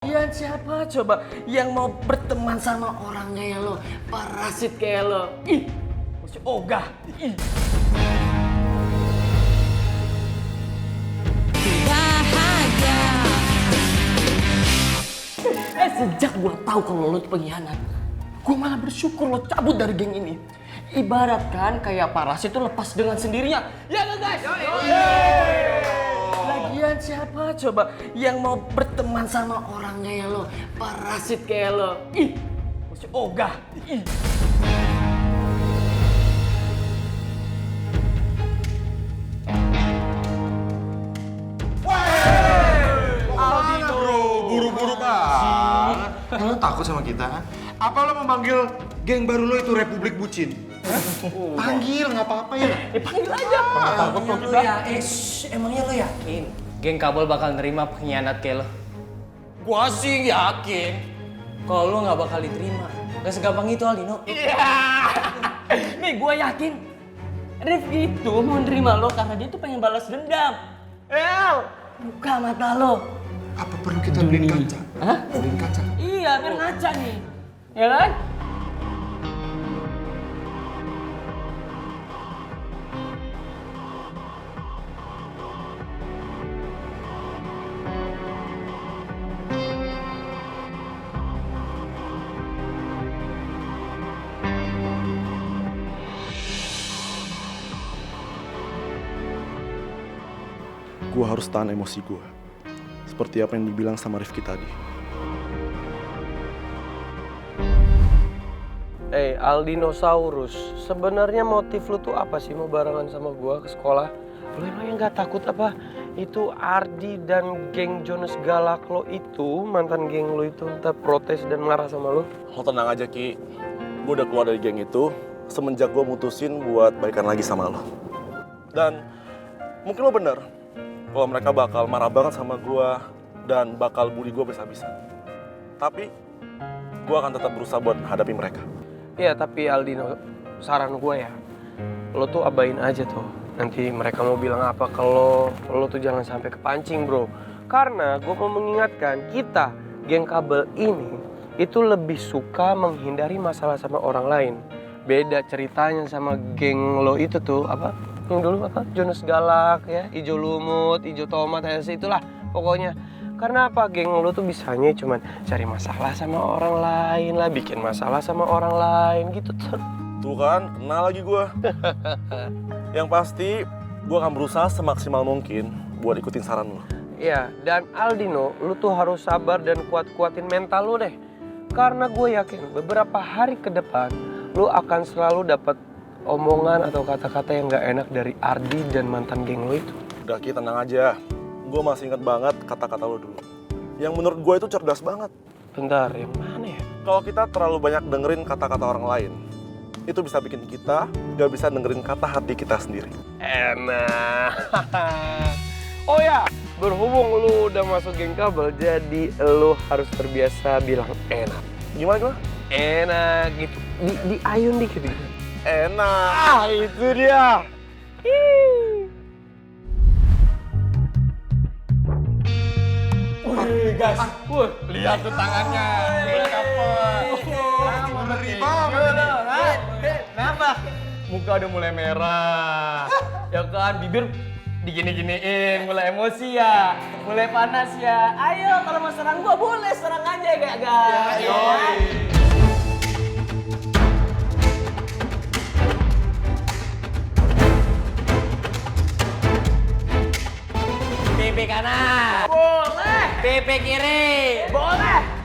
Kalian siapa coba yang mau berteman sama orang kayak lo, parasit kayak lo? Ih, masih ogah. Ih. Bahagia. Sejak gua tahu kalau lo tuh pengkhianat, gua malah bersyukur lo cabut dari geng ini. Ibaratkan kayak parasit tuh lepas dengan sendirinya. Ya nggak guys? Lagian siapa coba yang mau berteman sama orang kayak lo, parasit kayak lo? Ih, masih ogah. Ih. Aldino, buru-buru banget. Lo takut sama kita? Ha? Apa lo memanggil geng baru lo itu Republik Bucin? Hah? Panggil, nggak apa-apa ya. Panggil aja. Takut lo ya, emangnya lo yakin geng kabel bakal nerima pengkhianat kayak lo? Gua sih yakin. Kalau lo nggak bakal diterima, gak segampang itu Aldino. Iya. Nih gua yakin Rifki itu mau nerima lo karena dia tuh pengen balas dendam. Buka mata lo. Apa perlu kita beliin kaca? Hah? Beliin kaca? Iya, biar ngaca nih. Ya kan? Gue harus tahan emosi gue. Seperti apa yang dibilang sama Rifki tadi. Aldinosaurus, sebenarnya motif lu tuh apa sih mau barengan sama gua ke sekolah? Lu emangnya nggak takut apa? Itu Ardi dan geng Jonas Galak lo itu, mantan geng lo itu ntar protes dan marah sama lu? Lo tenang aja Ki. Gue udah keluar dari geng itu semenjak gue mutusin buat baikan lagi sama lo. Dan mungkin lo bener kalau mereka bakal marah banget sama gue dan bakal bully gue bisa-bisa. Tapi gue akan tetap berusaha buat hadapi mereka. Iya, tapi Aldino, saran gue ya, lo tuh abain aja tuh. Nanti mereka mau bilang apa ke lo tuh jangan sampai kepancing bro. Karena gue mau mengingatkan kita, geng kabel ini, itu lebih suka menghindari masalah sama orang lain. Beda ceritanya sama geng lo itu tuh, apa? Yang dulu apa? Jonas Galak ya, Ijo Lumut, Ijo Tomat, itulah pokoknya. Karena apa? Geng lo tuh bisanya cuman cari masalah sama orang lain lah, bikin masalah sama orang lain gitu tuh. Tuh kan, kenal lagi gue. Yang pasti, gue akan berusaha semaksimal mungkin buat ikutin saran lo. Iya, dan Aldino, lu tuh harus sabar dan kuat-kuatin mental lu deh. Karena gue yakin beberapa hari ke depan, lu akan selalu dapat omongan atau kata-kata yang gak enak dari Ardi dan mantan geng lu itu. Udah Ki, tenang aja. Gue masih ingat banget kata-kata lo dulu. Yang menurut gue itu cerdas banget. Bentar, yang mana ya? Kalau kita terlalu banyak dengerin kata-kata orang lain, itu bisa bikin kita gak bisa dengerin kata hati kita sendiri. Enak. Oh ya, berhubung lu udah masuk geng kabel, jadi lu harus terbiasa bilang enak. Gimana? Enak gitu, diayun dikit gitu. Enak. Ah, itu dia. Gas. Lihat tuh tangannya. Ngeri banget. Kenapa? Muka udah mulai merah. Ya kan, bibir digini-giniin, mulai emosi ya. Mulai panas ya. Ayo, kalau mau serang gua boleh, serang aja gak, guys? Pipi kanan, Boleh. pipi kiri. Boleh.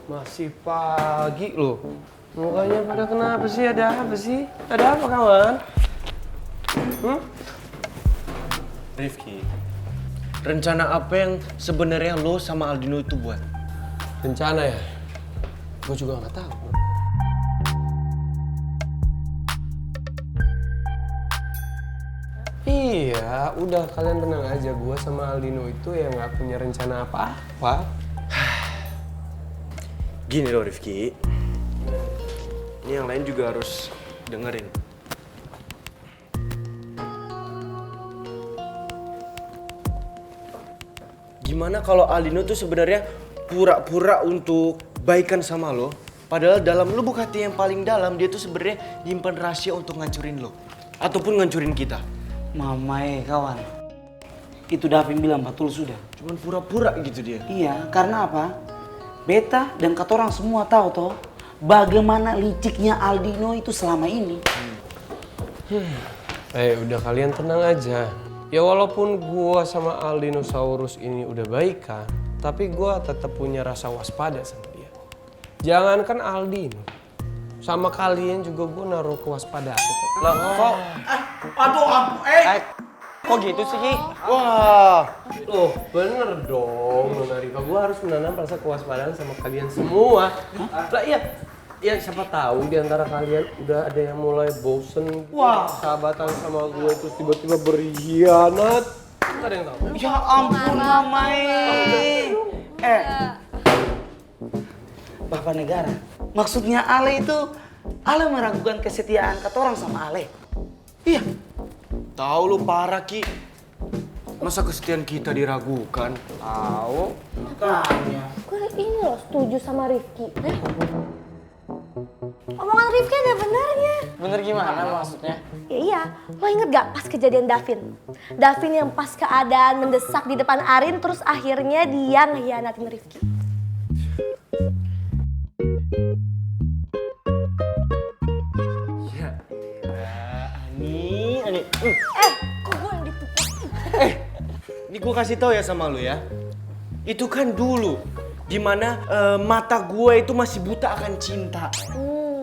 Masih pagi loh. Mukanya pada kenapa sih? Ada apa sih? Ada apa kawan? Rifki, rencana apa yang sebenarnya lo sama Aldino itu buat? Rencana ya? Gue juga nggak tahu. Iya, udah kalian tenang aja. Gua sama Aldino itu ya nggak punya rencana apa-apa. Gini loh Rifki, ini yang lain juga harus dengerin. Gimana kalau Aldino tuh sebenarnya pura-pura untuk baikan sama lo, padahal dalam lubuk hati yang paling dalam dia tuh sebenarnya nyimpan rahasia untuk ngancurin lo ataupun ngancurin kita. Mamai kawan, itu Davin bilang betul sudah. Cuman pura-pura gitu dia. Iya, karena apa? Beta dan katorang semua tahu toh bagaimana liciknya Aldino itu selama ini. Udah kalian tenang aja. Ya walaupun gua sama Aldinosaurus ini udah baikan, tapi gua tetap punya rasa waspada sama dia. Jangankan Aldino, sama kalian juga gua naruh kewaspadaan. Lah kok? Kok gitu sih, Ki? Wah, loh bener dong Nona Riva. Gua harus menanam rasa kewaspadaan sama kalian semua. Lah iya, ya siapa tahu di antara kalian udah ada yang mulai bosen gitu, sahabatan sama gue terus tiba-tiba berkhianat. Nggak ada yang tahu. Ya ampun Mamai. Bapak negara, maksudnya Ale itu Ale meragukan kesetiaan katorang sama Ale. Iya. Tahu lu parah Ki. Masa kesetiaan kita diragukan? Tahu. Gue ini loh setuju sama Rifki. Omongan Rifki ada benarnya. Bener gimana maksudnya? Ya iya, lo inget gak pas kejadian Davin? Davin yang pas keadaan mendesak di depan Arin terus akhirnya dia ngehianatin Rifki. Kok gue yang dipukul? Ini gue kasih tau ya sama lu ya. Itu kan dulu dimana mata gue itu masih buta akan cinta.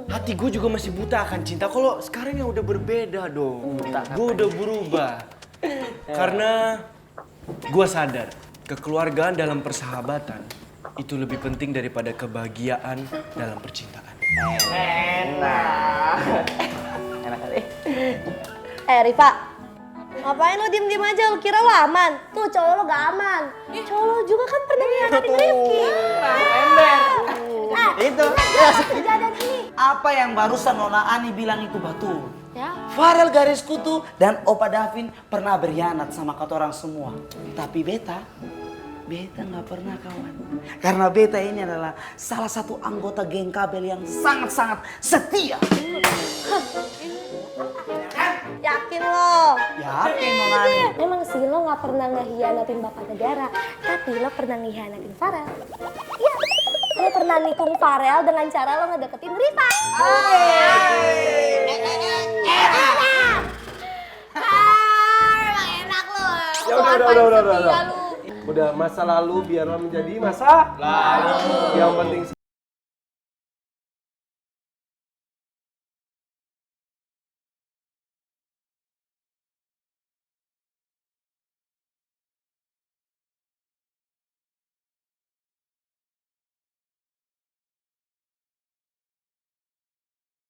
Hati gue juga masih buta akan cinta. Kalau sekarang yang udah berbeda dong. Gue udah berubah. Karena gue sadar kekeluargaan dalam persahabatan itu lebih penting daripada kebahagiaan dalam percintaan. Riva, ngapain lo diem-diem aja? Lo kira lo aman? Tuh cowok lo gak aman. Cowok lo juga kan pernah ngianatin Rifki. Itu. Kejadian ini. Apa yang barusan Nona Ani bilang itu betul. Ya. Farel garis kutu dan Opa Davin pernah berkhianat sama katorang semua. Tapi Beta nggak pernah kawan. Karena Beta ini adalah salah satu anggota geng kabel yang sangat-sangat setia. Yakin lo? Yakin Nona Ani. Memang sih lo gak pernah ngehianatin Bapak Negara, tapi lo pernah ngehianatin Farel. Iya, lo pernah nikung Farel dengan cara lo ngedeketin Riva. Emang enak lo. Ya udah. Udah masa lalu biarlah menjadi masa lalu. Yang penting